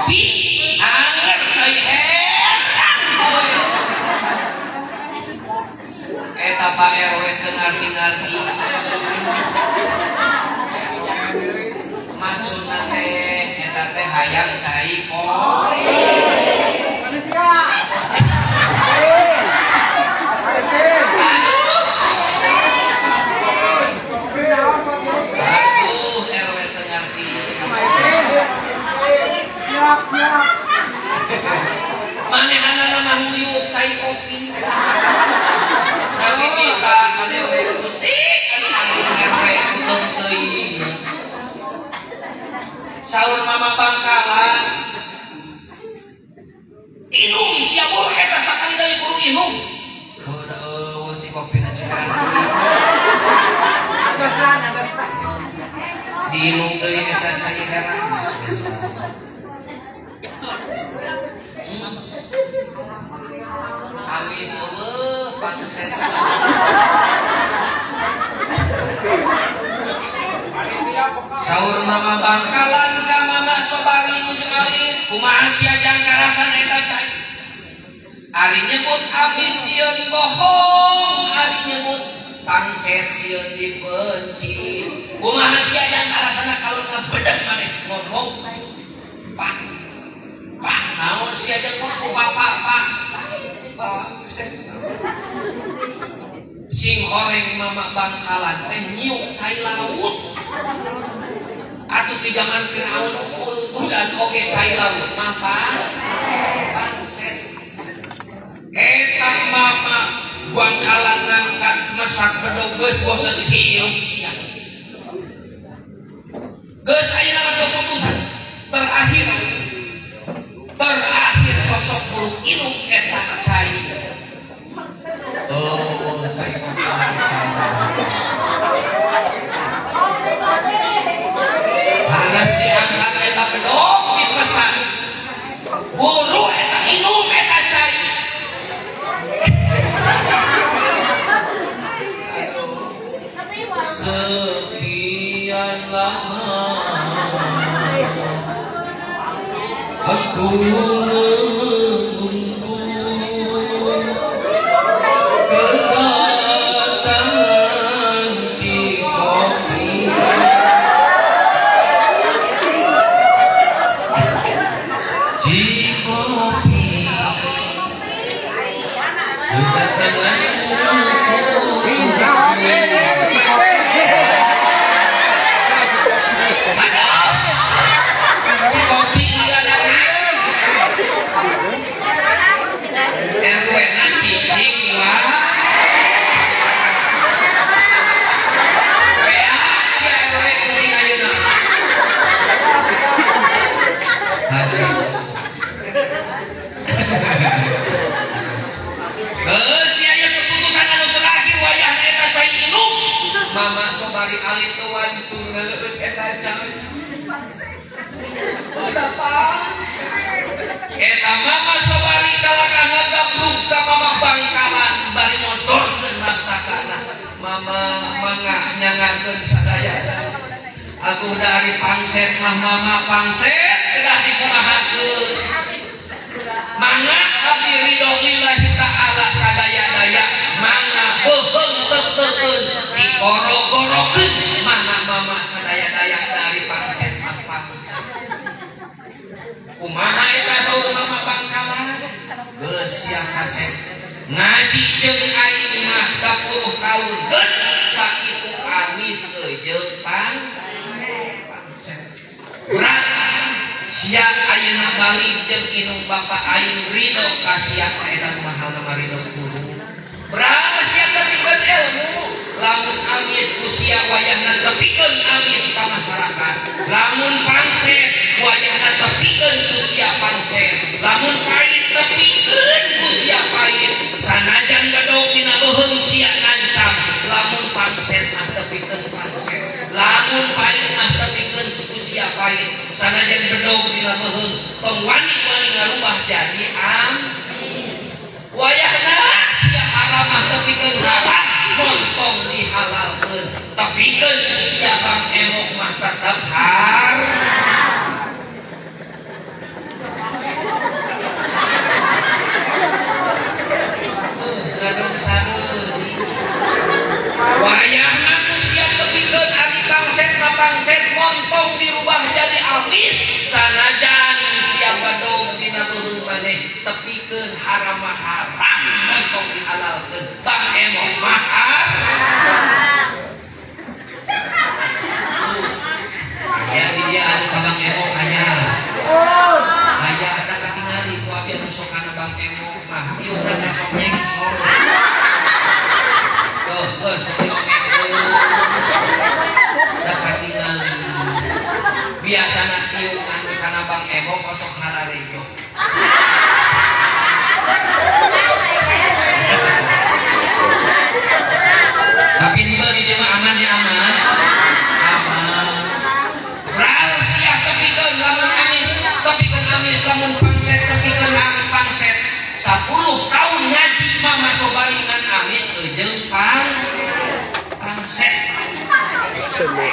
kopi anget cai heran eta Pak RW teu ngarti-ngarti maksudna teh eta teh hayang cai kopi manehana mah nguyuh cai kopi tapi kita kadewe Gusti anjing RW kutung teuing saur mama Bangkalan inum sia bor eta sakali dari buru inum heuh si kopina cegaran diinum deui eta cai heran amis pangset saur mama Bangkalan ka mama Sobari nuju alit kumaha sia jang karasan eta cai ari nyebut amis sieun bohong ari nyebut pangset sieun dipencit kumaha sia jang karasana kalau ngebedeg maneh ngomong pak naon sia jang ku bapak pak sing horeng mama Bangkalan teh nyiuk cai laut atuh di zaman Firaun utuh dan oge cai laut mapan pangset eta mama Bangkalan ngangkat masak bedog geus bosen hirup sia geus ayeuna keputusan terakhir sok-sok buruk inum eta cai cai kopi cai hargas diangkat eta bedog dipesan buru eta inum eta cai sekian lama aku mama Sobari alit tuan tunggal eta cai eta mama Sobari kalaka ngagabruk ka mama Bangkalan bari modorkeun mastakana mama mangga nyangakeun sadaya aku dari pangset mah mama pangset kedah dikumahakeun mangga abdi ridho lillahi ta'ala sadaya-daya mangga beuheung teu-teueun digoro-gorokeun mana mama sadaya-daya dari pangset mah pangset kumaha eta saur mama Bangkalan geus sia kaset ngaji jeung aing mah 10 tahun geus sakitu amis jeung pangset berat sia ayeuna balik jeung inung bapak aing ridho ka sia eta mahal nama ridho guru berapa sia tepikeun ilmu lamun amis usia wayahna tepikeun amis ka masyarakat lamun pangset wayahna tepikeun usia pangset lamun pait tepikeun usia pait sanajan gedog dina beuheung sia ngancam lamun pangset mah tepikeun pangset lamun pait mah tepikeun usia pait sanajan gedog dina beuheung tong wani-wani ngarubah jadi wayahna sia haram mah tepikeun haram montong dihalalkeun tepikeun sia bang emok mah tetep haram Bang Emo mahal. Ya dia ada Bang Emo kaya. Kaya ada katingali ku abi anu sok kana Bang Emo mah ieu urang sok nyengsor. Tuh, geus diomeng deui. Da katingali. Biasana ieu anu kana Bang Emo kosok hararejo. Tapi dia di dia aman ya aman. Rahasia tepikeun lamun amis, tepikeun amis lamun pangset, tepikeun pangset. 10 tahun ngaji mama sobari ngan amis jeung pangset.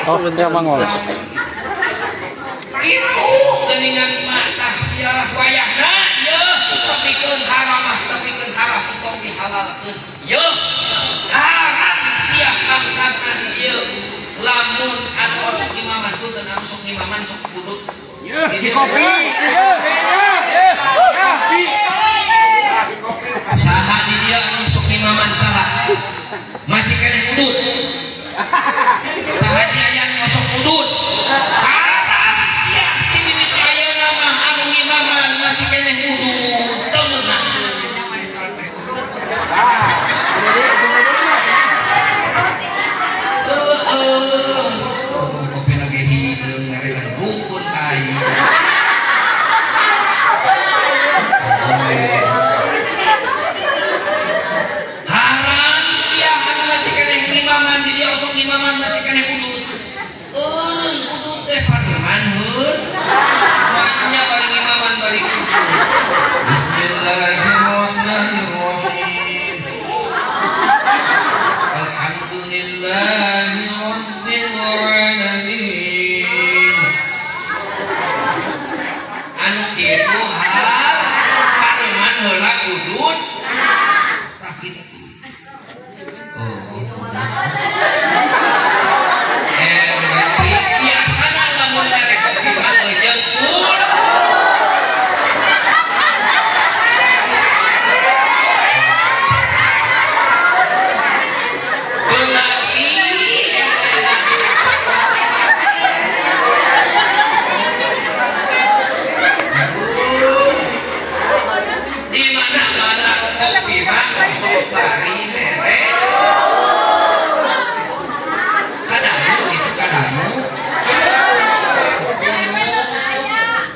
Oh, bener mangol. Itu geuningan mata sia wayahna ye tepikeun haram tepikeun haram tong dihalalkeun. Ye haram sia angkatna di dieu. Lamun anu osok imaman punten anu sok imaman sok kudut. Kopi. Saha di dia anu sok imaman saha? Masih keneh kudut. Tah haji aya anu sok kudut. Haram sia ti mimiti ayeuna mah anu imaman masih keneh kudut. Temenan. Kopi lagi hideung ngarekan rukun tai. Haram sia anu masih keneh imaman di dia osok imaman masih keneh kudut. Kudut teh paneman maknya bareng imaman bareng kudut. Bismillahirrahmanirrahim. Alhamdulillahi rabbil alamin. Anu kitu hal paneman heula kudut tapi biasana lamun mere kopi mah jeung kudut. Di mana-mana kopi mah sok bari mere. Kadamu gitu kadamu.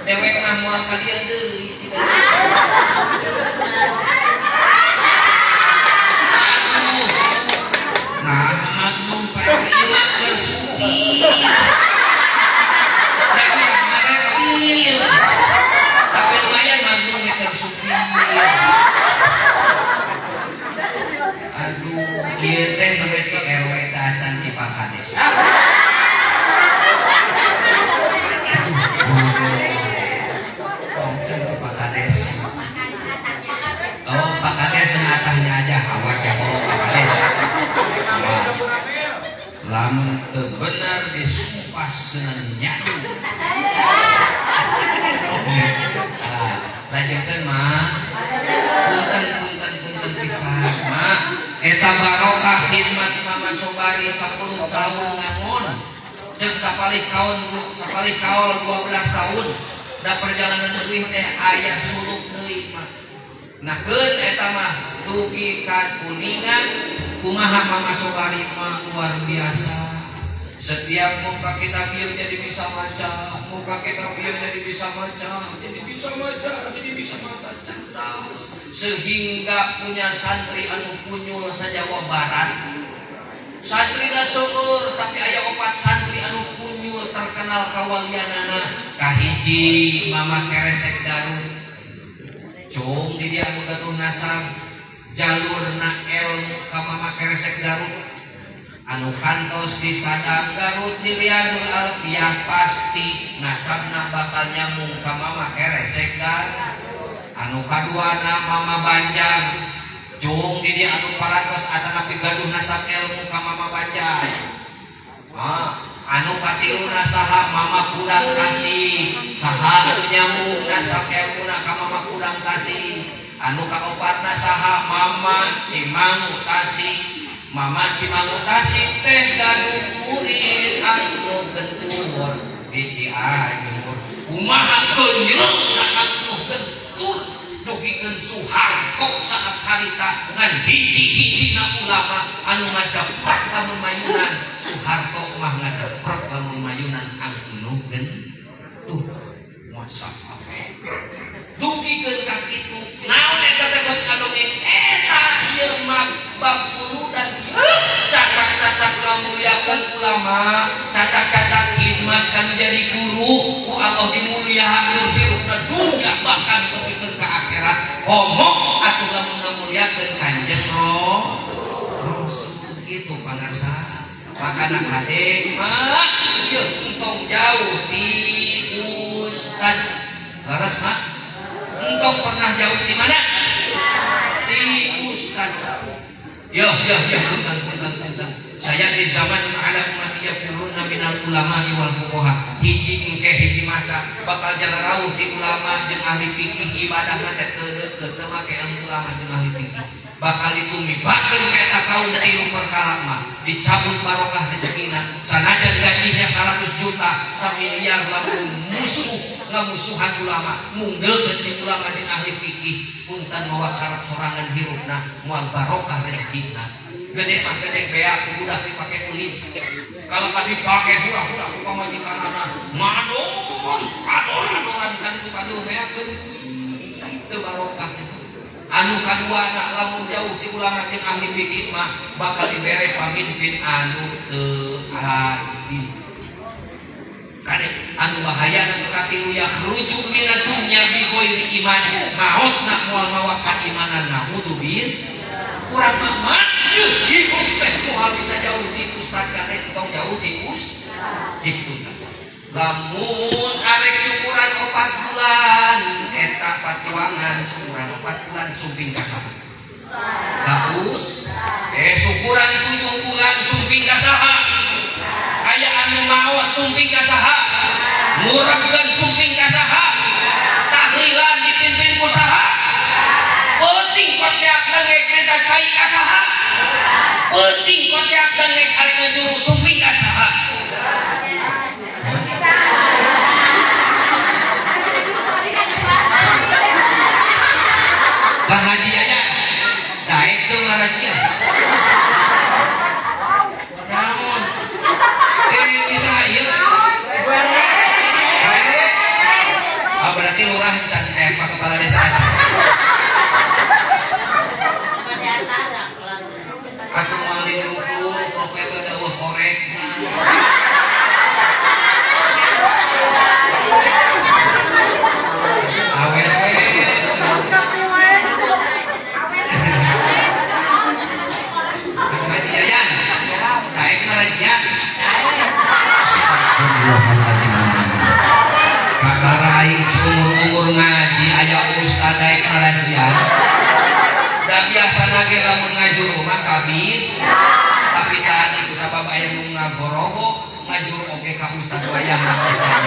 Dewek mah moal kalian deui. Nah, magnum pae ieu bersuci. Tapi lumayan magnum meter suci. Aduh, ieu teh berarti RW teh acan di Pak Kades. Acan di Pak Kades. Oh, Pak Kades sengatahnya aja, awas ya Pak Kades. Lamun teu bener disumpah seuneu nyatu. Lanjutkeun mah. Punten pisan mah. Eta barokah khidmat Mama Sobari 10 tahun ngangon. Jeung sapalik kaul 12 tahun. Da perjalanan leuwih teh aya suluk deui mah. Nah keun eta mah dugi ka kuningan kumaha Mama Sobari mah luar biasa. Setiap muka kita biar jadi bisa baca, muka kita biar jadi bisa baca, jadi bisa cerdas, sehingga punya santri anu punyul sajawa barat. Santri seueur tapi aya 4 santri anu punyul terkenal kawalianana. Kahiji Mama Keresek Garut, cung di dia anu gaduh nasab jalurna ilmu ka Mama Keresek Garut. Anu kantos di Sadang Garut di Riyadul Alqiyah pasti nasabna bakal nyambung ka Mama Keresek Garut. Anu kaduana Mama Banjar, cung di dia anu parantos atanapi gaduh nasab ilmu ka Mama Banjar. Anu katiluna saha Mama Kudang Kasih, saha anu nyambung nasab ilmuna ka Mama Kudang Kasih. anu kaopatna saha Mama Cimangu Tasik. Mama Cimangu Tasik teh gaduh murid anu gentur di Cianjur. Kumaha geuleuh anu gentur dugikeun Soeharto saat harita ngan hiji-hijina ulama anu ngadepret lamun mayunan. Soeharto mah ngadepret lamun mayunan anu gentur. Masa dugikeun ka kitu naon eta teh kadongeng eta ieu mah bab guru dan ieu cacak-cacak ngamuliakeun ulama, cacak-cacak khidmat kanu jadi guru ku Allah dimuliakeun hirupna dunya bahkan tepikeun ka akhirat. Komo atuh lamun ngamuliakeun Kanjeng Rasul kitu pangarsa. Makana kadek mah ieu entong jauh ti ustad laras mah engkau pernah jauh di mana? Di ustad. Ya, punten. Saya di zaman ada umat yafiruna minal ulama wal fuqaha. Hiji masa bakal jalarauh di ulama jeung ahli fikih ibadahna teh teu make ulama jeung ahli fikih. Bakal ditumibakeun ka eta kaum tilu perkara mah. Dicabut barokah rezekina. Sanajan gajinya 100 juta, samiliar lamun ngamusuhan ulama, munggeukeun ti ulama jeung ahli fikih. Punten mawa karep sorangan hirupna moal barokah rezekina. Gede mah gede beak budak dipake kulit. Kalau kan dipake hura-hura ku pamajikanana, adoran kan itu kaduh beakeun. Teu barokah itu. Anu kaduana lamun jauh ti ulama jeung ahli fikih mah bakal dibere pamimpin anu teu adil. Kade anu bahayana teu katilu yakhruju minad dunya bi ghairi iman, mautna moal mawa kaimanan naudzubil. Urang mah ieu hidup teh moal bisa jauh ti ustad kade tong jauh ti ustad. Lamun arek syukuran 4 bulan eta patuangan syukuran 4 bulan sumping ka saha? Ka syukuran 7 bulan sumping ka saha? Aya anu maot sumping ka saha? Muragkeun sumping ka saha? Tahlilan dipimpin ku saha? Penting kocak dengek minta cai ka saha? Penting kocak dengek arek ngajuru sumping ka saha? Bang Haji aya daek teu ngarajian. Naon? Bisa ieu. Berarti lurah can Pak kepala desa aja. Atuh moal diukur kroket teh eueuh korek. Awet Rajian kakara aing seumur ngaji aya ustad daek rajian da biasana ge lamun ngajuru mah kabin tapi tadi ku sabab aya nu ngagoroho ngajuru oge ka ustad wayang ustad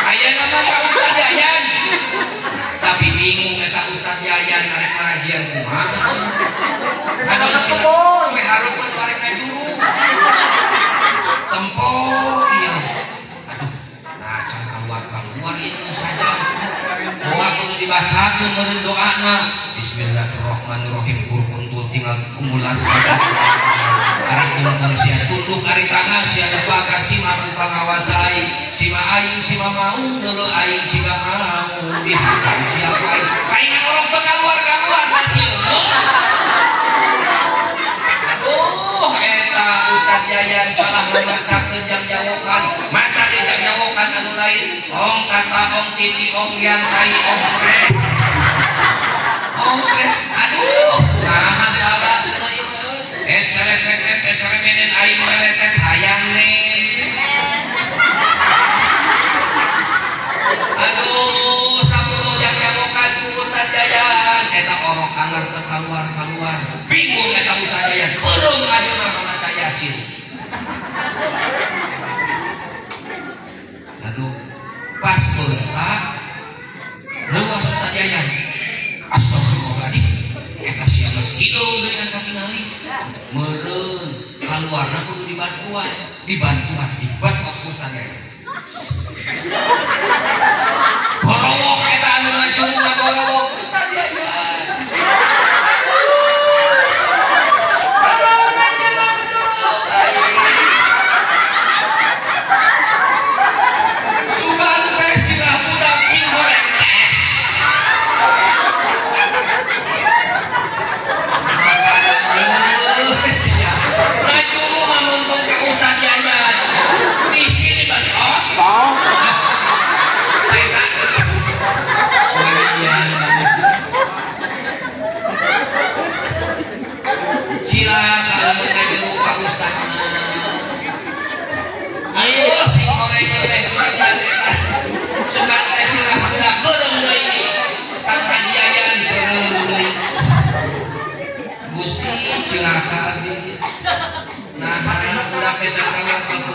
aya nama ka ustad Yayan tapi bingung eta ustad Yayan arek rajian kumaha anu cenah we hareup mah arek ngajuru tempok ieu. Aduh, nah can keluar ini saja. Doa kudu dibacakeun meureun doana. Bismillahirrahmanirrahim. Purpuntul tinggal kumulan. Ari kumpul sia tunduk ari tangan sia lupa kasih mampu pangawasai. Sima aing sima mau deuleu aing sima mau. Dihatam sia ku aing. Aing orang teu kaluar masih. Eta Ustaz Yayan salah memacakeun jam jawokan maca di jam jawokan anu lain ong kata ong titi ong yantai ong srek aduh nah salah cenah ieu esrepeten aing meletet hayang nih aduh sapuluh jam jawokan ku Ustaz Yayan eta orok anger teu kaluar bingung eta Ustaz Yayan belum ajeuna maca Yasin. Aduh pas beuntak reuwas Ustaz Yayan keluarna kudu dibantuan ku Ustaz ya. Gorowok eta anu ngajungna gorowok Ustaz ya. Sugan teh sirah budak sing goreng teh. Ngajung mah nonton ke Ustaz Yayan. Di sini banyak. Setan. Walian. Silakan lamun ngajung Pak Ustaz. Ayo si goreng teh kudian eta. Sugan teh sirah budak beurang deui. Kang Haji Yayan beurang deui. Gusti cilaka abdi. Nah, anak budak teh cakalang teu.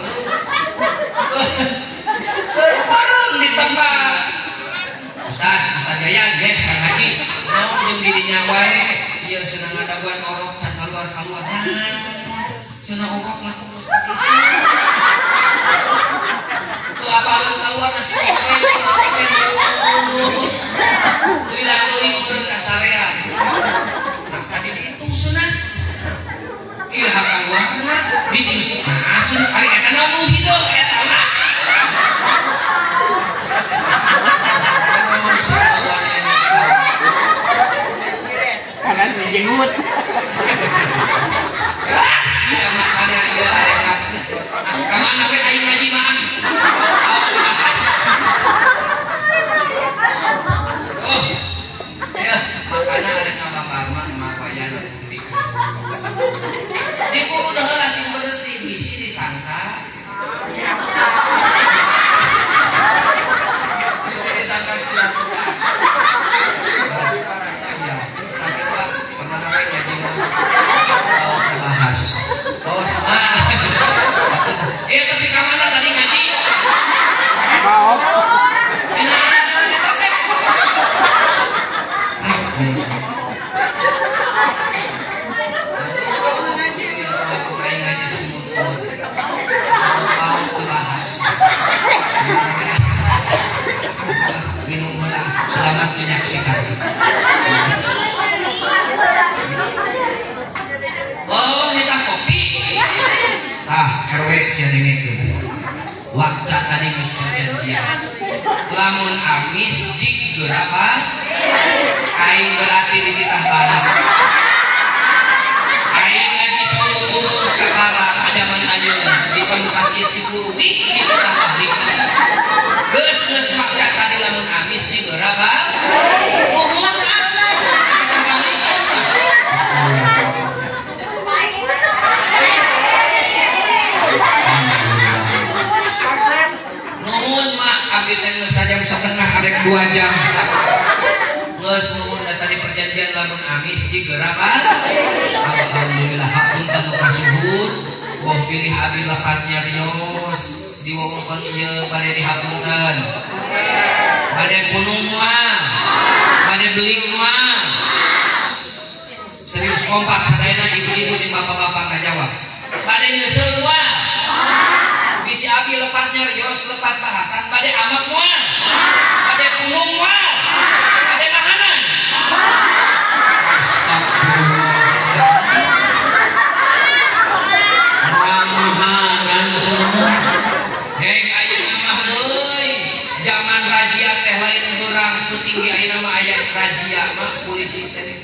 Bareng di tempat. Ustaz Yayan ge Kang Haji, naon jeung dirinya wae ieu cenah ngadaguan orok can kaluar. Cenah orok mah Ustaz kitu. Teu apaleun kaluar nasi goreng pake nuhun. Lilah teuing urang kasarean. Nah, tadi itu sunat. Iya hakang warna di asin ari eta namu hideung eta mah. Kanan jenggut. Ya makanya ieu aya. Ka mana we aing ngaji mah. Oh. Ya, makanya arek ngabakar mah mapayan Ibu udah langsung bersih, bisi disangka. Bisa disangka siap. Siap. Tapi itu pernah ngapain ya dia mau bahas. Oh sama. Tapi kemana tadi ngaji? Mau. Selamat menyaksikan. Oh, kita kopi. RW sianing itu. Wakca tadi geus perjanjian. Lamun amis jig geurapa? Aing berarti dititah barang. Aing ngaji solo umur kekara ajaman ayeuna di tempat ieu Cipuru dititah balik. Geus wakca tadi lamun amis jig geurapa? Umur dititah balik. Nuhun mak abdi teh geus sajam satengah arek 2 jam. Geus nuhun da tadi perjanjian lamun amis jig geurapa? Alhamdulillah hapunten nu kasuhun. Boh pilih abi lepatnya rios diwewengkon ieu bade dihapunten. Bade punung mah. Bade beling mah. Serius kompak sadayana ibu-ibu jeung bapak-bapak ngajawab. Bade nyeuseul mah. Bisi abi lepatnya rios lepat bahasan bade amak moal. Bade pulung moal. Bade nahanan. Nahanan semua. Heng ayeuna mah euy, zaman razia teh lain urang petinggi ayeuna mah aya razia mah polisi teh.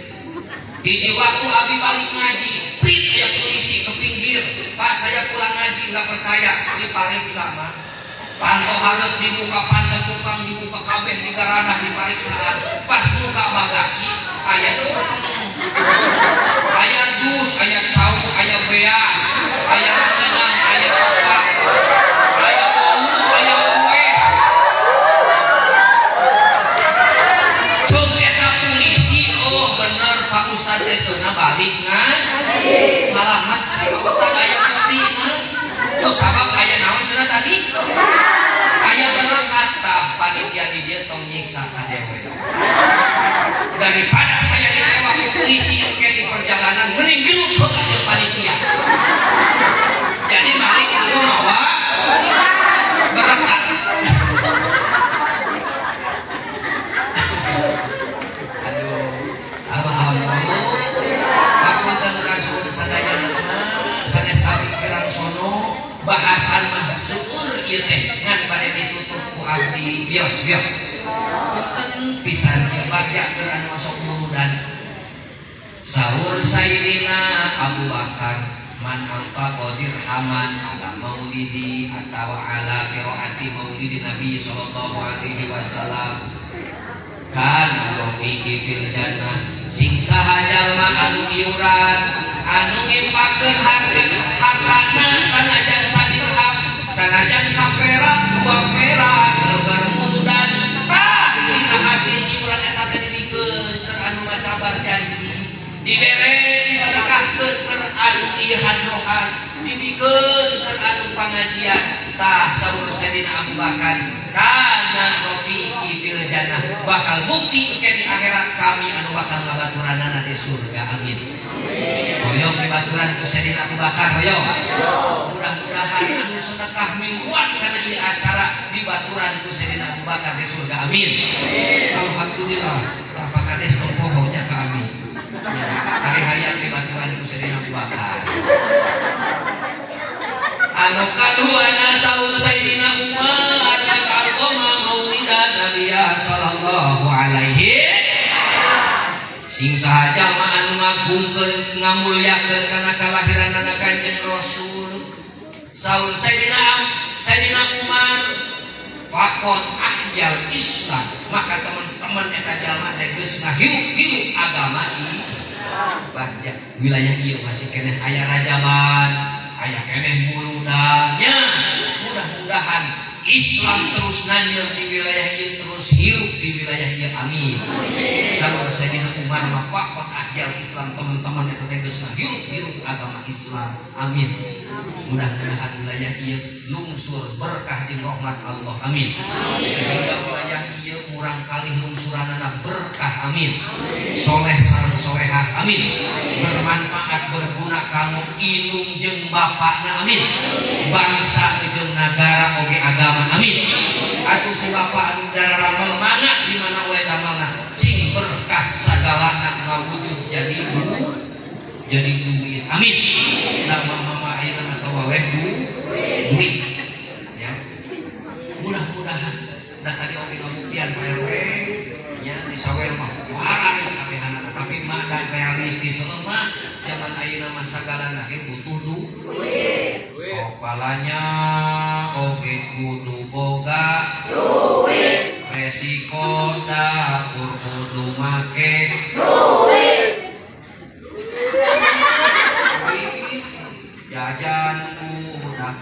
Hiji waktu abi balik ngaji, prit ya polisi ke pinggir. Pak saya pulang ngaji nggak percaya dipariksa mah. Pantau hareup dibuka pantau tukang dibuka kabeh digaranah dipariksaan. Pas buka bagasi aya aya jus, aya cau, aya beas, aya ranginang, aya opak, aya bolu, aya kue. Cung eta polisi, oh bener Pak Ustaz teh seunah balik ngaji. Salamat Pak Ustaz aya bukti mah. Yo sabab aya naon cenah tadi? Aya berangkat tah panitia di dieu tong nyiksa ka dewe. Daripada saya ditewak polisi ke di perjalanan mending geuleuh ka panitia. Jadi balik itu mawa berkah. Aduh, alhamdulillah. Aku dan Rasul sadaya sanes abi kirang sono bahasan mah seueur ieu teh ngan bade ditutup ku abdi bios-bios. Punten pisan ieu bagja keur anu masuk muludan. Sahur Sayyidina Abu Bakar man anfaqa dirhaman ala maulidi atau ala qiraati maulidi Nabi sallallahu alaihi wasallam kana rafiqi fil jannah sing saha jalma anu iuran anu ngimpakeun hartana sanajan sadirham sanajan saperak dua perak leueur muludan tah dina hasil iuran eta teh dibikeun keur anu macabar janji dibere disedekahkeun keur anu ieu hadrohan dibikeun keur anu pangajian tah saur Sayyidina Abu Bakar kana rafiqi fil jannah bakal bukti ke di akhirat kami anu bakal ngabaturanana di surga amin. Hoyong dibaturan ku Sayyidina Abu Bakar hoyong. Mudah-mudahan anu sedekah mingguan kana ieu acara dibaturan ku Sayyidina Abu Bakar di surga amin. Alhamdulillah apa kades pohonya ka amin. Ya, hari-harian dibaturan ku Sayyidina Abu Bakar. Anu kaduana saur Sayyidina Umar al-Qoma maulidan Nabi sallallahu alaihi sing sahaja mah anu ngagungkeun ngamulyakeun kana kalahiran anak Kanjeng Rasul saur Sayyidina Umar faqad ahyal Islam maka teman-teman eta jalma teh geus ngahirup-hirup agama Islam bagja wilayah ieu masih keneh aya rajaban aya keneh muludannya mudah-mudahan Islam terus nanyel di wilayah ieu terus hirup di wilayah ieu amin. Saur Sayyidina Umar mah faqat ahyal Islam teman-teman eta teh geus ngahirup-hirup agama Islam amin. Mudah-mudahan wilayah ieu lungsur berkah jeung rahmat Allah amin. Sehingga wilayah ieu murang kalih lungsuranana berkah amin. Soleh sareng solehah amin. Bermanfaat berguna kanggo indung jeung bapakna amin. Bangsa jeung nagara oge agama amin. Atuh si bapa anu dararamel mangga di mana wae damelna sing berkah sagalana ngawujud jadi duit amin. Nama mama ayeuna teh wae duit ya. Mudah-mudahan da tadi oge ngabuktian Pak RW nya di sawer mah parah kabehanana tapi mah da realistis lemah zaman ayeuna mah sagalana ge butuh duit. Kepalanya oge kudu boga duit. Resiko dapur kudu make duit. Jajan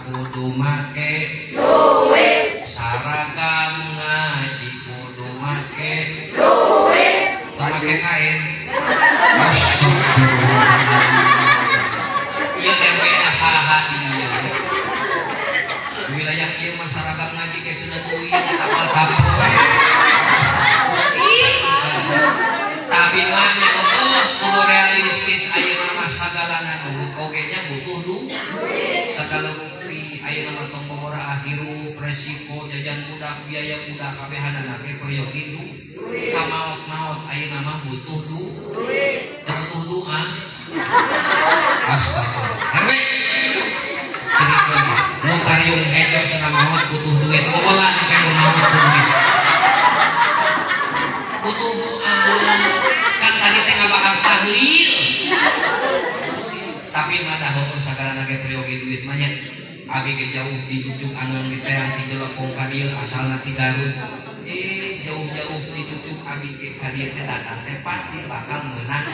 kudu make duit. Saragam ngaji kudu make duit. Make kain. Ieu teh we asaha ieu. Di wilayah ieu masyarakat ngaji ge sudah duit kapal-kapal we. Tapi mana kudu realistis ayeuna mah sagalana oge nya butuh duit. Sagala bukti ayeuna mah tong pamora akhiru resiko jajan budak biaya budak kabehanana ge peryogi duit. Kamaot-maot ayeuna mah butuh duit. Butuh doa. Astagfirullah. Herwe. Cerikeun nu tariung hejo senang maot butuh duit. Obolan ke maot duit. Butuh doa. Kan tadi teh ngabahas tahlil. Tapi madahokeun sagalana ge priyogi duit mah nya. Abi ge jauh dijujuk anu diterang ti jelekong ka dieu asalna ti Garut. Jauh-jauh dijujuk abi ge ka dieu teh datang teh pasti bakal meunang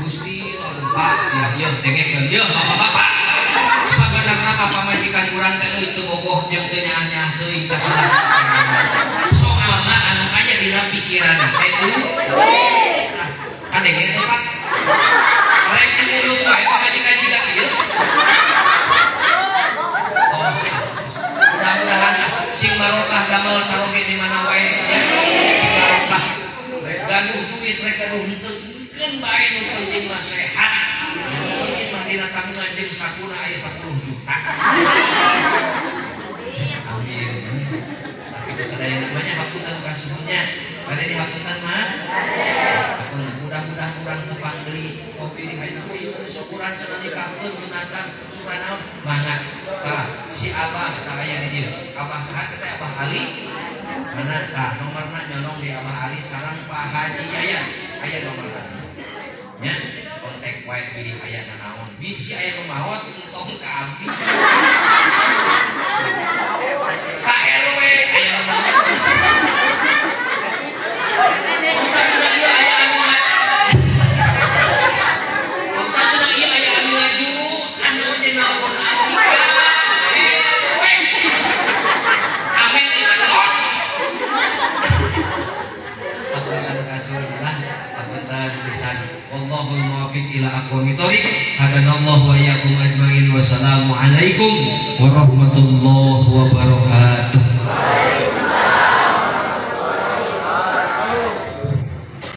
Gusti Pak sia ieu dengekeun ieu Bapak-bapak. Sabenerna pamajikan urang teh teu bogoh jeung teu nyaah-nyaah teuing ka soalna anu aya dina pikiranna teh duit. Kadenge teh Pak. Rek diurus wae pamajikan jiga ieu. Mudah-mudahan sing barokah damel caroge di mana wae ya. Si barokah rek gaduh duit rek gaduh henteu keun bae nu penting mah sehat. Nu penting mah dina tabungan jeung sakuna aya 10 juta. Amin. Tapi sadaya namanya hapunten kasuhnya. Bade dihapunten mah. Mudah-mudahan urang teu pangdeui kopi di hayang syukuran cenah nikaheun junatan syukuran naon mangga. Tah si Abah tah aya di dieu. Abah saha teh Abah Ali? Mana tah nomorna nyolong di Abah Ali sareng Pak Haji Yayan. Aya nomorna. Nya kontak wae pilih aya naon. Bisi aya nu maot entong ka abdi. Ka RW aya nu maot. Ustaz sudah ieu aya anu Ustaz sudah ieu aya anu ngaju anu jenalpon abdi ka RW. Amin iman. Aku anu kasurlah apunten pisan. Wallahul muwaffiq ila aqwamit thoriq. Hadanallahu wa iyyakum ajmain. Wassalamu alaikum warahmatullahi wabarakatuh.